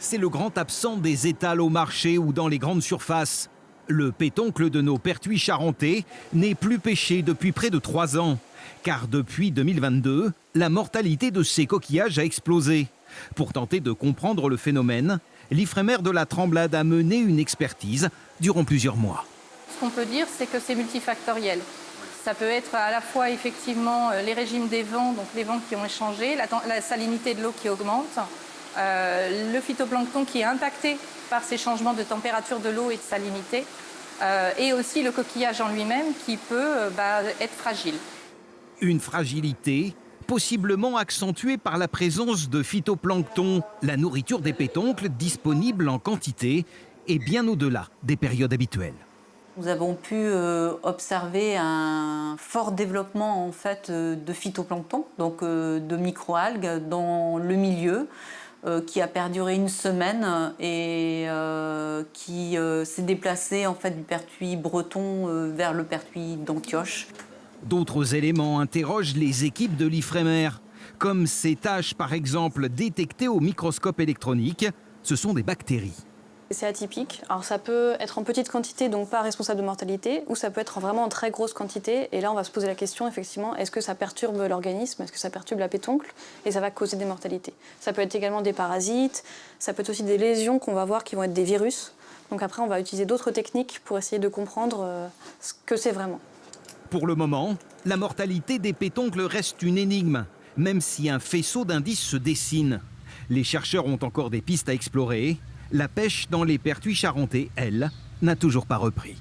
C'est le grand absent des étals au marché ou dans les grandes surfaces. Le pétoncle de nos pertuis charentais n'est plus pêché depuis près de 3 ans. Car depuis 2022, la mortalité de ces coquillages a explosé. Pour tenter de comprendre le phénomène, l'Ifremer de la Tremblade a mené une expertise durant plusieurs mois. Ce qu'on peut dire, c'est que c'est multifactoriel. Ça peut être à la fois effectivement les régimes des vents, donc les vents qui ont changé, la salinité de l'eau qui augmente, le phytoplancton qui est impacté par ces changements de température de l'eau et de salinité, et aussi le coquillage en lui-même qui peut être fragile. Une fragilité possiblement accentuée par la présence de phytoplancton, la nourriture des pétoncles disponible en quantité et bien au-delà des périodes habituelles. Nous avons pu observer un fort développement en fait, de phytoplancton, donc de microalgues dans le milieu, qui a perduré 1 semaine et qui s'est déplacé en fait, du pertuis breton vers le pertuis d'Antioche. D'autres éléments interrogent les équipes de l'Ifremer, comme ces taches par exemple détectées au microscope électronique. Ce sont des bactéries. C'est atypique. Alors ça peut être en petite quantité, donc pas responsable de mortalité, ou ça peut être vraiment en très grosse quantité. Et là, on va se poser la question, effectivement, est-ce que ça perturbe l'organisme, est-ce que ça perturbe la pétoncle, et ça va causer des mortalités. Ça peut être également des parasites, ça peut être aussi des lésions qu'on va voir qui vont être des virus. Donc après, on va utiliser d'autres techniques pour essayer de comprendre ce que c'est vraiment. Pour le moment, la mortalité des pétoncles reste une énigme, même si un faisceau d'indices se dessine. Les chercheurs ont encore des pistes à explorer. La pêche dans les pertuis charentais, elle, n'a toujours pas repris.